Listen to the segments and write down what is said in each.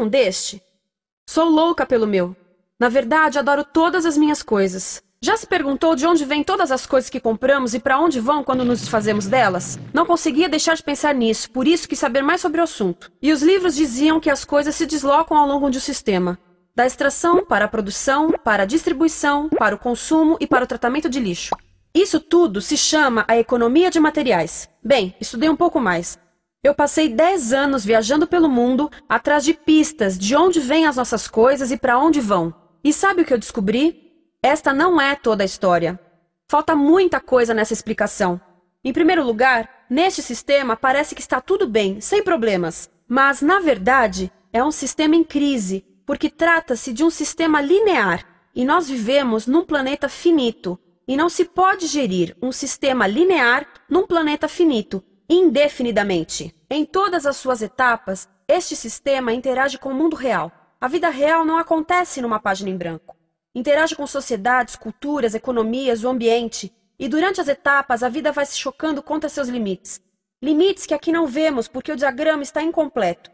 tem um deste? Sou louca pelo meu. Na verdade, adoro todas as minhas coisas. Já se perguntou de onde vêm todas as coisas que compramos e para onde vão quando nos desfazemos delas? Não conseguia deixar de pensar nisso, por isso quis saber mais sobre o assunto. E os livros diziam que as coisas se deslocam ao longo de um sistema. Da extração, para a produção, para a distribuição, para o consumo e para o tratamento de lixo. Isso tudo se chama a economia de materiais. Bem, estudei um pouco mais. Eu passei 10 anos viajando pelo mundo atrás de pistas de onde vêm as nossas coisas e para onde vão. E sabe o que eu descobri? Esta não é toda a história. Falta muita coisa nessa explicação. Em primeiro lugar, neste sistema parece que está tudo bem, sem problemas. Mas, na verdade, é um sistema em crise, porque trata-se de um sistema linear. E nós vivemos num planeta finito. E não se pode gerir um sistema linear num planeta finito, indefinidamente. Em todas as suas etapas, este sistema interage com o mundo real. A vida real não acontece numa página em branco. Interage com sociedades, culturas, economias, o ambiente. E durante as etapas, a vida vai se chocando contra seus limites. Limites que aqui não vemos porque o diagrama está incompleto.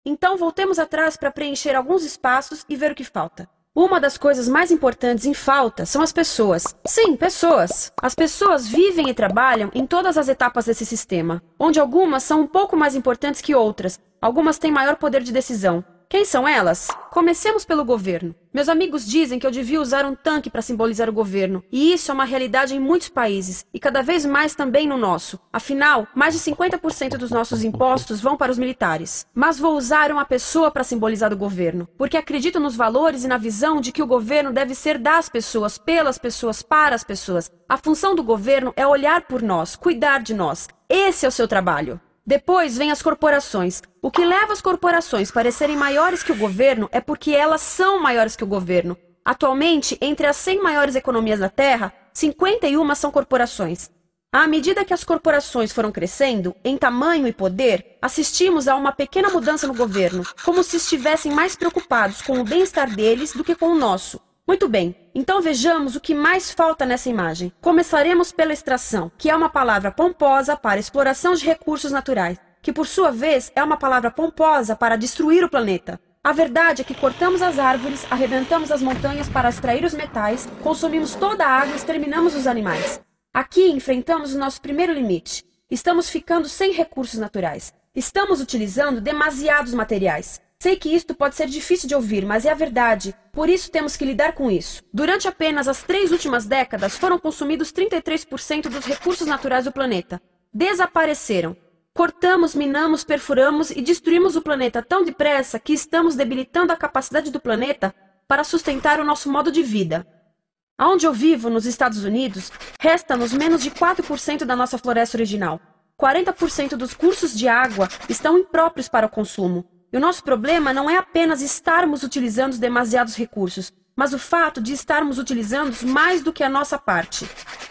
Então, voltemos atrás para preencher alguns espaços e ver o que falta. Uma das coisas mais importantes em falta são as pessoas. Sim, pessoas. As pessoas vivem e trabalham em todas as etapas desse sistema, onde algumas são um pouco mais importantes que outras. Algumas têm maior poder de decisão. Quem são elas? Comecemos pelo governo. Meus amigos dizem que eu devia usar um tanque para simbolizar o governo, e isso é uma realidade em muitos países, e cada vez mais também no nosso. Afinal, mais de 50% dos nossos impostos vão para os militares. Mas vou usar uma pessoa para simbolizar o governo, porque acredito nos valores e na visão de que o governo deve ser das pessoas, pelas pessoas, para as pessoas. A função do governo é olhar por nós, cuidar de nós. Esse é o seu trabalho. Depois vem as corporações. O que leva as corporações a parecerem maiores que o governo é porque elas são maiores que o governo. Atualmente, entre as 100 maiores economias da Terra, 51 são corporações. À medida que as corporações foram crescendo, em tamanho e poder, assistimos a uma pequena mudança no governo, como se estivessem mais preocupados com o bem-estar deles do que com o nosso. Muito bem, então vejamos o que mais falta nessa imagem. Começaremos pela extração, que é uma palavra pomposa para exploração de recursos naturais, que por sua vez é uma palavra pomposa para destruir o planeta. A verdade é que cortamos as árvores, arrebentamos as montanhas para extrair os metais, consumimos toda a água e exterminamos os animais. Aqui enfrentamos o nosso primeiro limite. Estamos ficando sem recursos naturais. Estamos utilizando demasiados materiais. Sei que isto pode ser difícil de ouvir, mas é a verdade. Por isso temos que lidar com isso. Durante apenas as 3 últimas décadas, foram consumidos 33% dos recursos naturais do planeta. Desapareceram. Cortamos, minamos, perfuramos e destruímos o planeta tão depressa que estamos debilitando a capacidade do planeta para sustentar o nosso modo de vida. Aonde eu vivo, nos Estados Unidos, resta-nos menos de 4% da nossa floresta original. 40% dos cursos de água estão impróprios para o consumo. E o nosso problema não é apenas estarmos utilizando demasiados recursos, mas o fato de estarmos utilizando mais do que a nossa parte.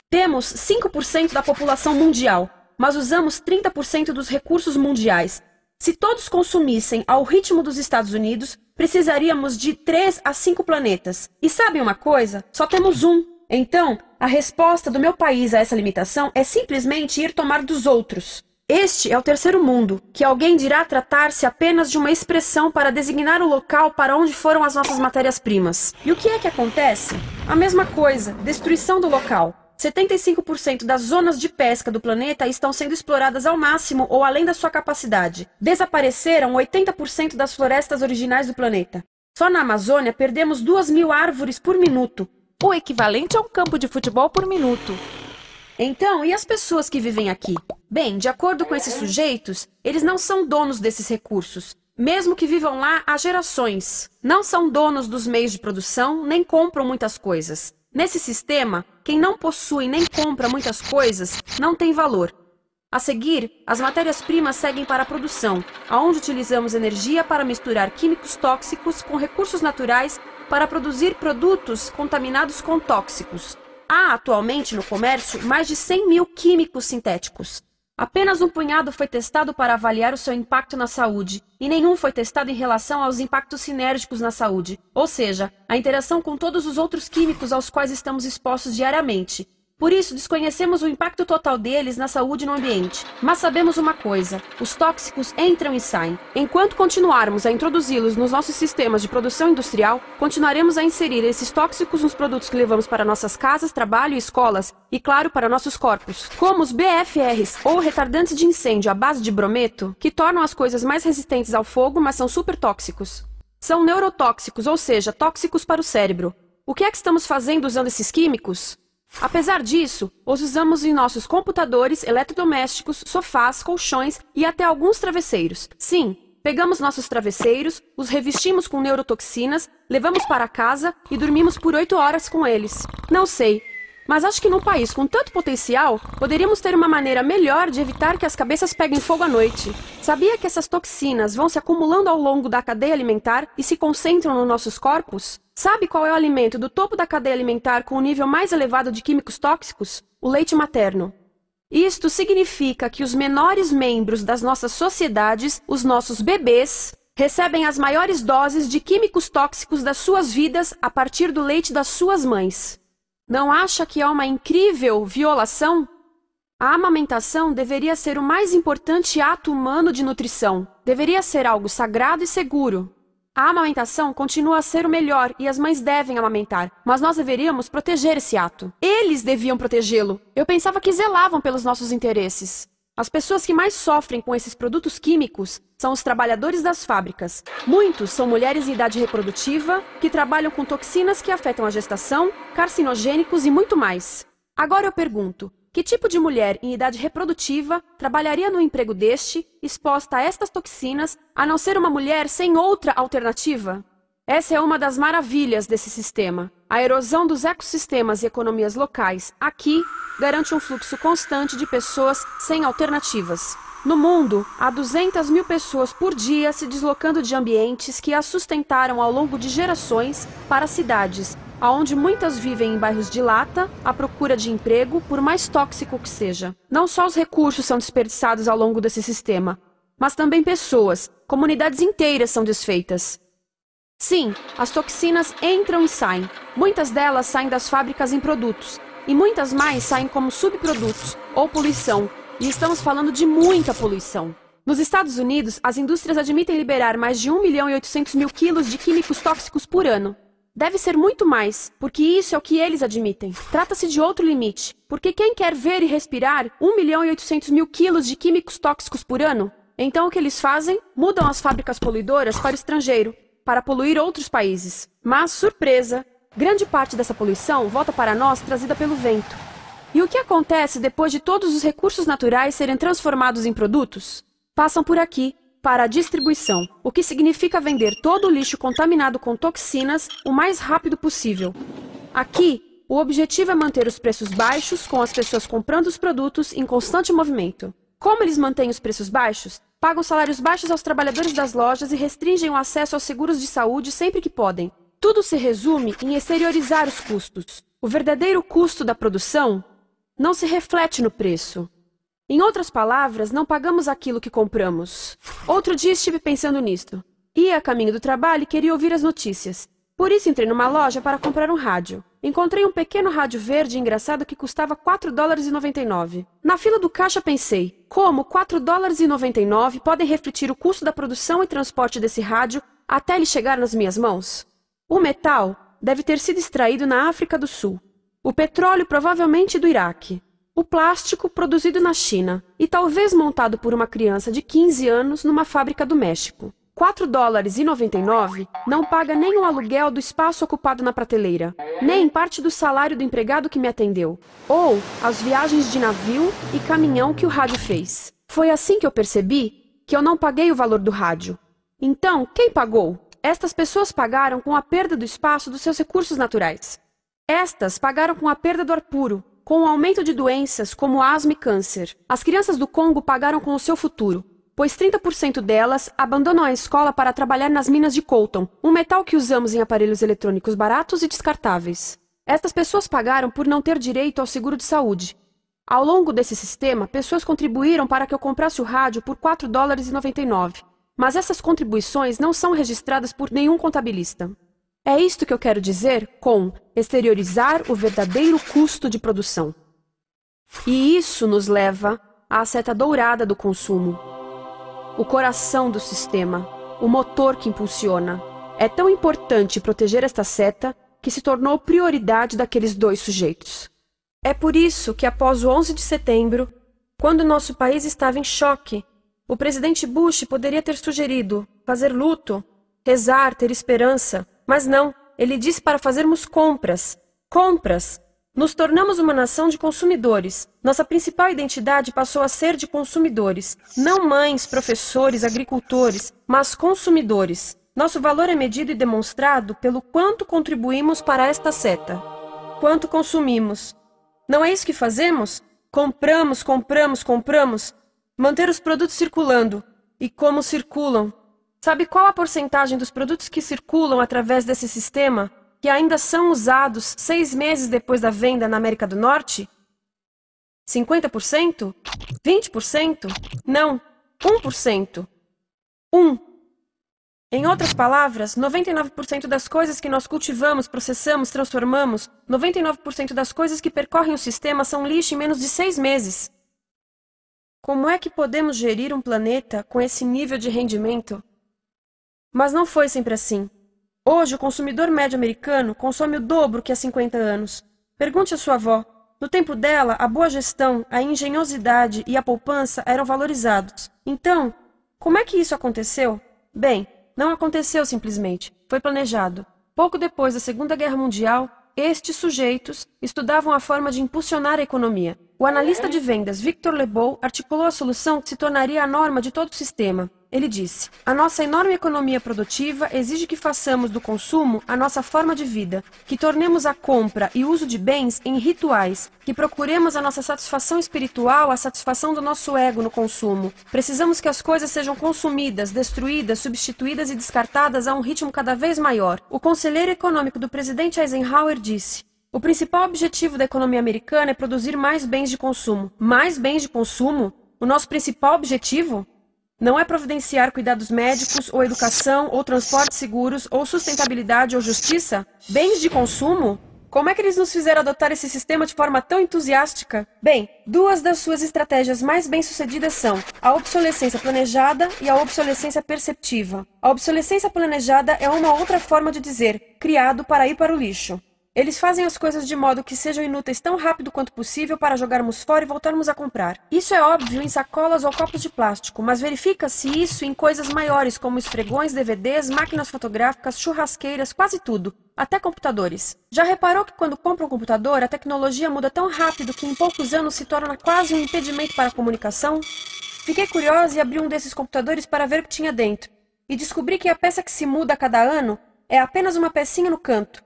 Temos 5% da população mundial, mas usamos 30% dos recursos mundiais. Se todos consumissem ao ritmo dos Estados Unidos, precisaríamos de 3 a 5 planetas. E sabem uma coisa? Só temos um. Então, a resposta do meu país a essa limitação é simplesmente ir tomar dos outros. Este é o terceiro mundo, que alguém dirá tratar-se apenas de uma expressão para designar o local para onde foram as nossas matérias-primas. E o que é que acontece? A mesma coisa, destruição do local. 75% das zonas de pesca do planeta estão sendo exploradas ao máximo ou além da sua capacidade. Desapareceram 80% das florestas originais do planeta. Só na Amazônia perdemos 2.000 árvores por minuto. O equivalente a um campo de futebol por minuto. Então, e as pessoas que vivem aqui? Bem, de acordo com esses sujeitos, eles não são donos desses recursos, mesmo que vivam lá há gerações. Não são donos dos meios de produção, nem compram muitas coisas. Nesse sistema, quem não possui nem compra muitas coisas não tem valor. A seguir, as matérias-primas seguem para a produção, aonde utilizamos energia para misturar químicos tóxicos com recursos naturais para produzir produtos contaminados com tóxicos. Há atualmente no comércio mais de 100.000 químicos sintéticos. Apenas um punhado foi testado para avaliar o seu impacto na saúde, e nenhum foi testado em relação aos impactos sinérgicos na saúde, ou seja, a interação com todos os outros químicos aos quais estamos expostos diariamente. Por isso, desconhecemos o impacto total deles na saúde e no ambiente. Mas sabemos uma coisa: os tóxicos entram e saem. Enquanto continuarmos a introduzi-los nos nossos sistemas de produção industrial, continuaremos a inserir esses tóxicos nos produtos que levamos para nossas casas, trabalho e escolas, e claro, para nossos corpos. Como os BFRs, ou retardantes de incêndio à base de brometo, que tornam as coisas mais resistentes ao fogo, mas são super tóxicos. São neurotóxicos, ou seja, tóxicos para o cérebro. O que é que estamos fazendo usando esses químicos? Apesar disso, os usamos em nossos computadores, eletrodomésticos, sofás, colchões e até alguns travesseiros. Sim, pegamos nossos travesseiros, os revestimos com neurotoxinas, levamos para casa e dormimos por 8 horas com eles. Não sei, mas acho que num país com tanto potencial, poderíamos ter uma maneira melhor de evitar que as cabeças peguem fogo à noite. Sabia que essas toxinas vão se acumulando ao longo da cadeia alimentar e se concentram nos nossos corpos? Sabe qual é o alimento do topo da cadeia alimentar com o nível mais elevado de químicos tóxicos? O leite materno. Isto significa que os menores membros das nossas sociedades, os nossos bebês, recebem as maiores doses de químicos tóxicos das suas vidas a partir do leite das suas mães. Não acha que é uma incrível violação? A amamentação deveria ser o mais importante ato humano de nutrição. Deveria ser algo sagrado e seguro. A amamentação continua a ser o melhor e as mães devem amamentar, mas nós deveríamos proteger esse ato. Eles deviam protegê-lo. Eu pensava que zelavam pelos nossos interesses. As pessoas que mais sofrem com esses produtos químicos são os trabalhadores das fábricas. Muitos são mulheres em idade reprodutiva que trabalham com toxinas que afetam a gestação, carcinogênicos e muito mais. Agora eu pergunto: que tipo de mulher em idade reprodutiva trabalharia no emprego deste, exposta a estas toxinas, a não ser uma mulher sem outra alternativa? Essa é uma das maravilhas desse sistema. A erosão dos ecossistemas e economias locais aqui garante um fluxo constante de pessoas sem alternativas. No mundo, há 200 mil pessoas por dia se deslocando de ambientes que as sustentaram ao longo de gerações para cidades, onde muitas vivem em bairros de lata, à procura de emprego, por mais tóxico que seja. Não só os recursos são desperdiçados ao longo desse sistema, mas também pessoas, comunidades inteiras são desfeitas. Sim, as toxinas entram e saem. Muitas delas saem das fábricas em produtos, e muitas mais saem como subprodutos ou poluição, e estamos falando de muita poluição. Nos Estados Unidos, as indústrias admitem liberar mais de 1.800.000 quilos de químicos tóxicos por ano. Deve ser muito mais, porque isso é o que eles admitem. Trata-se de outro limite, porque quem quer ver e respirar 1.800.000 quilos de químicos tóxicos por ano? Então o que eles fazem? Mudam as fábricas poluidoras para o estrangeiro, para poluir outros países. Mas, surpresa, grande parte dessa poluição volta para nós trazida pelo vento. E o que acontece depois de todos os recursos naturais serem transformados em produtos? Passam por aqui, para a distribuição, o que significa vender todo o lixo contaminado com toxinas o mais rápido possível. Aqui, o objetivo é manter os preços baixos, com as pessoas comprando os produtos em constante movimento. Como eles mantêm os preços baixos? Pagam salários baixos aos trabalhadores das lojas e restringem o acesso aos seguros de saúde sempre que podem. Tudo se resume em exteriorizar os custos. O verdadeiro custo da produção não se reflete no preço. Em outras palavras, não pagamos aquilo que compramos. Outro dia estive pensando nisto. Ia a caminho do trabalho e queria ouvir as notícias. Por isso entrei numa loja para comprar um rádio. Encontrei um pequeno rádio verde engraçado que custava $4,99. Na fila do caixa pensei, como $4,99 podem refletir o custo da produção e transporte desse rádio até ele chegar nas minhas mãos? O metal deve ter sido extraído na África do Sul. O petróleo provavelmente do Iraque. O plástico produzido na China e talvez montado por uma criança de 15 anos numa fábrica do México. $4,99 não paga nem o aluguel do espaço ocupado na prateleira, nem parte do salário do empregado que me atendeu, ou as viagens de navio e caminhão que o rádio fez. Foi assim que eu percebi que eu não paguei o valor do rádio. Então, quem pagou? Estas pessoas pagaram com a perda do espaço dos seus recursos naturais. Estas pagaram com a perda do ar puro, com o aumento de doenças como asma e câncer. As crianças do Congo pagaram com o seu futuro, pois 30% delas abandonam a escola para trabalhar nas minas de coltan, um metal que usamos em aparelhos eletrônicos baratos e descartáveis. Estas pessoas pagaram por não ter direito ao seguro de saúde. Ao longo desse sistema, pessoas contribuíram para que eu comprasse o rádio por $4,99. Mas essas contribuições não são registradas por nenhum contabilista. É isto que eu quero dizer com exteriorizar o verdadeiro custo de produção. E isso nos leva à seta dourada do consumo. O coração do sistema, o motor que impulsiona. É tão importante proteger esta seta que se tornou prioridade daqueles dois sujeitos. É por isso que após o 11 de setembro, quando nosso país estava em choque, o presidente Bush poderia ter sugerido fazer luto, rezar, ter esperança, mas não, ele disse para fazermos compras. Compras! Nos tornamos uma nação de consumidores. Nossa principal identidade passou a ser de consumidores. Não mães, professores, agricultores, mas consumidores. Nosso valor é medido e demonstrado pelo quanto contribuímos para esta seta. Quanto consumimos. Não é isso que fazemos? Compramos, compramos, compramos. Manter os produtos circulando. E como circulam? Sabe qual a porcentagem dos produtos que circulam através desse sistema que ainda são usados 6 meses depois da venda na América do Norte? 50%? 20%? Não, 1%. 1. Em outras palavras, 99% das coisas que nós cultivamos, processamos, transformamos, 99% das coisas que percorrem o sistema são lixo em menos de 6 meses. Como é que podemos gerir um planeta com esse nível de rendimento? Mas não foi sempre assim. Hoje, o consumidor médio americano consome o dobro que há 50 anos. Pergunte à sua avó. No tempo dela, a boa gestão, a engenhosidade e a poupança eram valorizados. Então, como é que isso aconteceu? Bem, não aconteceu simplesmente. Foi planejado. Pouco depois da Segunda Guerra Mundial, estes sujeitos estudavam a forma de impulsionar a economia. O analista de vendas Victor Lebow articulou a solução que se tornaria a norma de todo o sistema. Ele disse: a nossa enorme economia produtiva exige que façamos do consumo a nossa forma de vida, que tornemos a compra e uso de bens em rituais, que procuremos a nossa satisfação espiritual, a satisfação do nosso ego no consumo. Precisamos que as coisas sejam consumidas, destruídas, substituídas e descartadas a um ritmo cada vez maior. O conselheiro econômico do presidente Eisenhower disse: o principal objetivo da economia americana é produzir mais bens de consumo. Mais bens de consumo? O nosso principal objetivo? Não é providenciar cuidados médicos, ou educação, ou transportes seguros, ou sustentabilidade, ou justiça? Bens de consumo? Como é que eles nos fizeram adotar esse sistema de forma tão entusiástica? Bem, 2 das suas estratégias mais bem-sucedidas são a obsolescência planejada e a obsolescência perceptiva. A obsolescência planejada é uma outra forma de dizer criado para ir para o lixo. Eles fazem as coisas de modo que sejam inúteis tão rápido quanto possível para jogarmos fora e voltarmos a comprar. Isso é óbvio em sacolas ou copos de plástico, mas verifica-se isso em coisas maiores como esfregões, DVDs, máquinas fotográficas, churrasqueiras, quase tudo, até computadores. Já reparou que quando compra um computador, a tecnologia muda tão rápido que em poucos anos se torna quase um impedimento para a comunicação? Fiquei curiosa e abri um desses computadores para ver o que tinha dentro, e descobri que a peça que se muda a cada ano é apenas uma pecinha no canto.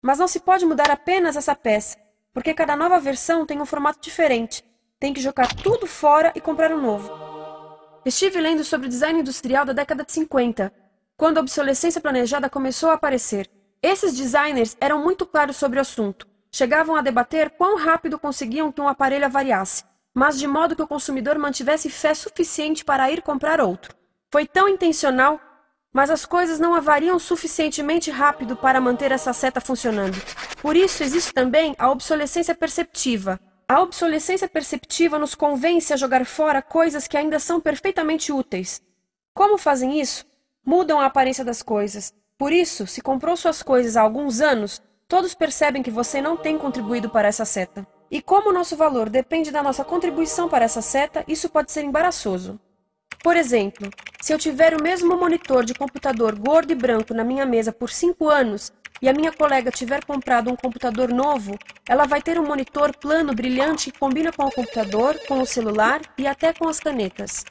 Mas não se pode mudar apenas essa peça, porque cada nova versão tem um formato diferente. Tem que jogar tudo fora e comprar um novo. Estive lendo sobre o design industrial da década de 50, quando a obsolescência planejada começou a aparecer. Esses designers eram muito claros sobre o assunto. Chegavam a debater quão rápido conseguiam que um aparelho avariasse, mas de modo que o consumidor mantivesse fé suficiente para ir comprar outro. Foi tão intencional, mas as coisas não avariam suficientemente rápido para manter essa seta funcionando. Por isso existe também a obsolescência perceptiva. A obsolescência perceptiva nos convence a jogar fora coisas que ainda são perfeitamente úteis. Como fazem isso? Mudam a aparência das coisas. Por isso, se comprou suas coisas há alguns anos, todos percebem que você não tem contribuído para essa seta. E como o nosso valor depende da nossa contribuição para essa seta, isso pode ser embaraçoso. Por exemplo, se eu tiver o mesmo monitor de computador gordo e branco na minha mesa por 5 anos e a minha colega tiver comprado um computador novo, ela vai ter um monitor plano brilhante que combina com o computador, com o celular e até com as canetas.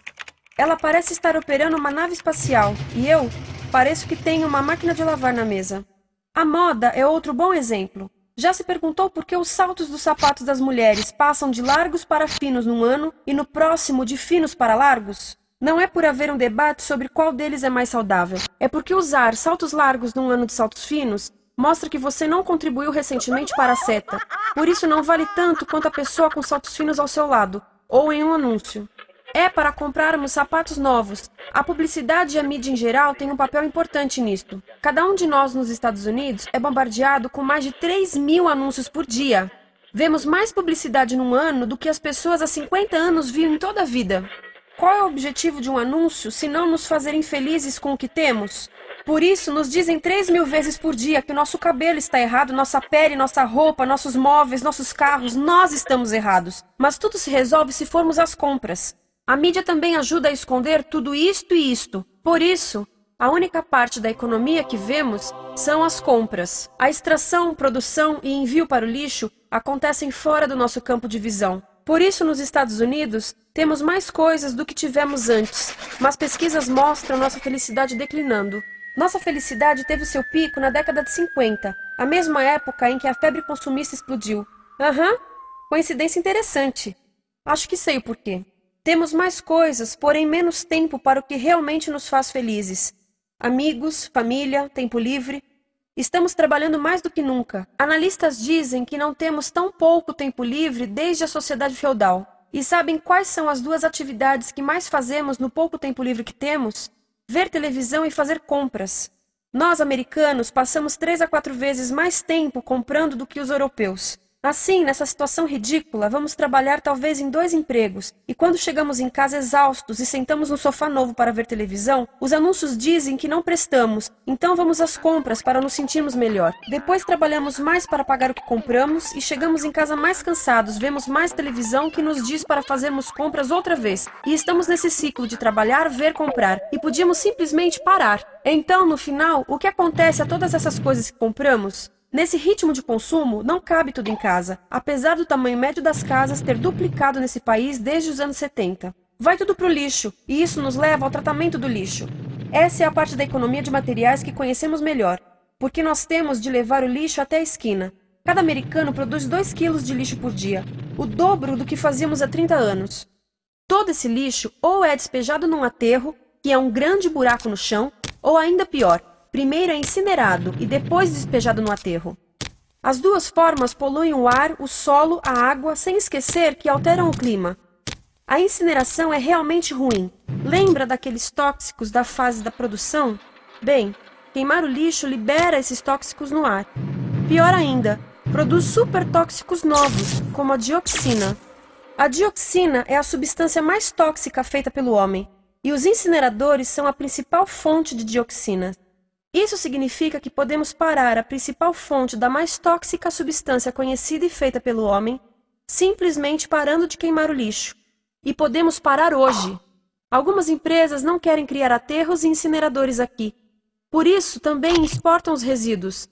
Ela parece estar operando uma nave espacial e eu pareço que tenho uma máquina de lavar na mesa. A moda é outro bom exemplo. Já se perguntou por que os saltos dos sapatos das mulheres passam de largos para finos num ano e no próximo de finos para largos? Não é por haver um debate sobre qual deles é mais saudável. É porque usar saltos largos num ano de saltos finos mostra que você não contribuiu recentemente para a seta. Por isso não vale tanto quanto a pessoa com saltos finos ao seu lado, ou em um anúncio. É para comprarmos sapatos novos. A publicidade e a mídia em geral têm um papel importante nisto. Cada um de nós nos Estados Unidos é bombardeado com mais de 3.000 anúncios por dia. Vemos mais publicidade num ano do que as pessoas há 50 anos viam em toda a vida. Qual é o objetivo de um anúncio se não nos fazer infelizes com o que temos? Por isso, nos dizem 3.000 vezes por dia que o nosso cabelo está errado, nossa pele, nossa roupa, nossos móveis, nossos carros, nós estamos errados. Mas tudo se resolve se formos às compras. A mídia também ajuda a esconder tudo isto e isto. Por isso, a única parte da economia que vemos são as compras. A extração, produção e envio para o lixo acontecem fora do nosso campo de visão. Por isso, nos Estados Unidos, temos mais coisas do que tivemos antes, mas pesquisas mostram nossa felicidade declinando. Nossa felicidade teve seu pico na década de 50, a mesma época em que a febre consumista explodiu. Coincidência interessante. Acho que sei o porquê. Temos mais coisas, porém menos tempo para o que realmente nos faz felizes. Amigos, família, tempo livre. Estamos trabalhando mais do que nunca. Analistas dizem que não temos tão pouco tempo livre desde a sociedade feudal. E sabem quais são as duas atividades que mais fazemos no pouco tempo livre que temos? Ver televisão e fazer compras. Nós, americanos, passamos 3 a 4 vezes mais tempo comprando do que os europeus. Assim, nessa situação ridícula, vamos trabalhar talvez em 2 empregos, e quando chegamos em casa exaustos e sentamos no sofá novo para ver televisão, os anúncios dizem que não prestamos, então vamos às compras para nos sentirmos melhor. Depois trabalhamos mais para pagar o que compramos e chegamos em casa mais cansados, vemos mais televisão que nos diz para fazermos compras outra vez. E estamos nesse ciclo de trabalhar, ver, comprar, e podíamos simplesmente parar. Então, no final, o que acontece a todas essas coisas que compramos? Nesse ritmo de consumo, não cabe tudo em casa, apesar do tamanho médio das casas ter duplicado nesse país desde os anos 70. Vai tudo para o lixo, e isso nos leva ao tratamento do lixo. Essa é a parte da economia de materiais que conhecemos melhor, porque nós temos de levar o lixo até a esquina. Cada americano produz 2 quilos de lixo por dia, o dobro do que fazíamos há 30 anos. Todo esse lixo ou é despejado num aterro, que é um grande buraco no chão, ou ainda pior, primeiro é incinerado e depois despejado no aterro. As duas formas poluem o ar, o solo, a água, sem esquecer que alteram o clima. A incineração é realmente ruim. Lembra daqueles tóxicos da fase da produção? Bem, queimar o lixo libera esses tóxicos no ar. Pior ainda, produz supertóxicos novos, como a dioxina. A dioxina é a substância mais tóxica feita pelo homem, e os incineradores são a principal fonte de dioxina. Isso significa que podemos parar a principal fonte da mais tóxica substância conhecida e feita pelo homem, simplesmente parando de queimar o lixo. E podemos parar hoje. Algumas empresas não querem criar aterros e incineradores aqui. Por isso, também exportam os resíduos.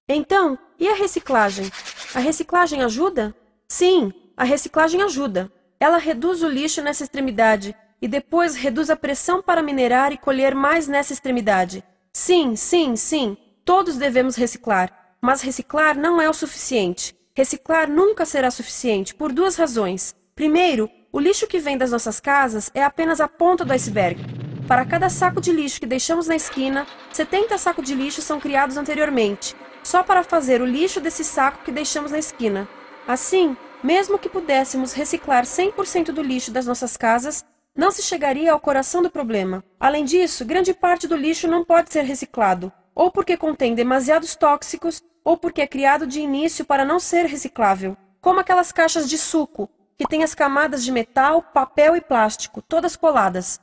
Então, e a reciclagem? A reciclagem ajuda? Sim, a reciclagem ajuda. Ela reduz o lixo nessa extremidade e depois reduz a pressão para minerar e colher mais nessa extremidade. Sim, todos devemos reciclar, mas reciclar não é o suficiente. Reciclar nunca será suficiente, por 2 razões. Primeiro, o lixo que vem das nossas casas é apenas a ponta do iceberg. Para cada saco de lixo que deixamos na esquina, 70 sacos de lixo são criados anteriormente, só para fazer o lixo desse saco que deixamos na esquina. Assim, mesmo que pudéssemos reciclar 100% do lixo das nossas casas, não se chegaria ao coração do problema. Além disso, grande parte do lixo não pode ser reciclado, ou porque contém demasiados tóxicos, ou porque é criado de início para não ser reciclável, como aquelas caixas de suco, que têm as camadas de metal, papel e plástico, todas coladas.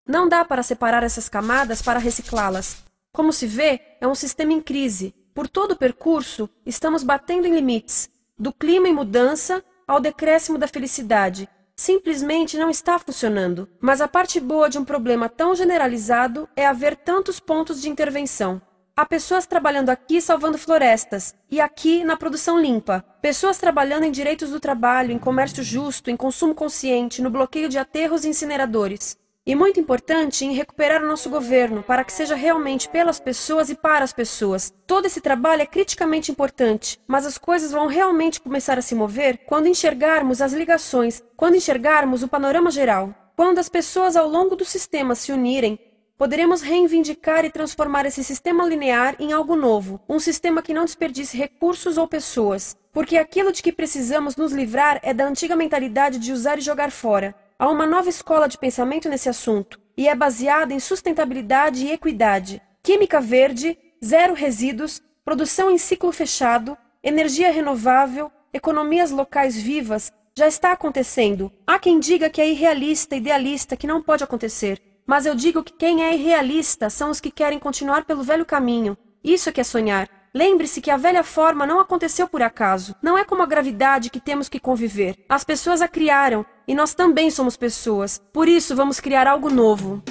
Não dá para separar essas camadas para reciclá-las. Como se vê, é um sistema em crise. Por todo o percurso, estamos batendo em limites, do clima em mudança ao decréscimo da felicidade. Simplesmente não está funcionando. Mas a parte boa de um problema tão generalizado é haver tantos pontos de intervenção. Há pessoas trabalhando aqui salvando florestas, e aqui na produção limpa. Pessoas trabalhando em direitos do trabalho, em comércio justo, em consumo consciente, no bloqueio de aterros e incineradores. E muito importante, em recuperar o nosso governo, para que seja realmente pelas pessoas e para as pessoas. Todo esse trabalho é criticamente importante, mas as coisas vão realmente começar a se mover quando enxergarmos as ligações, quando enxergarmos o panorama geral. Quando as pessoas ao longo do sistema se unirem, poderemos reivindicar e transformar esse sistema linear em algo novo, um sistema que não desperdice recursos ou pessoas, porque aquilo de que precisamos nos livrar é da antiga mentalidade de usar e jogar fora. Há uma nova escola de pensamento nesse assunto, e é baseada em sustentabilidade e equidade, química verde, zero resíduos, produção em ciclo fechado, energia renovável, economias locais vivas, já está acontecendo. Há quem diga que é irrealista, idealista, que não pode acontecer. Mas eu digo que quem é irrealista são os que querem continuar pelo velho caminho. Isso é que é sonhar. Lembre-se que a velha forma não aconteceu por acaso. Não é como a gravidade que temos que conviver. As pessoas a criaram, e nós também somos pessoas. Por isso vamos criar algo novo.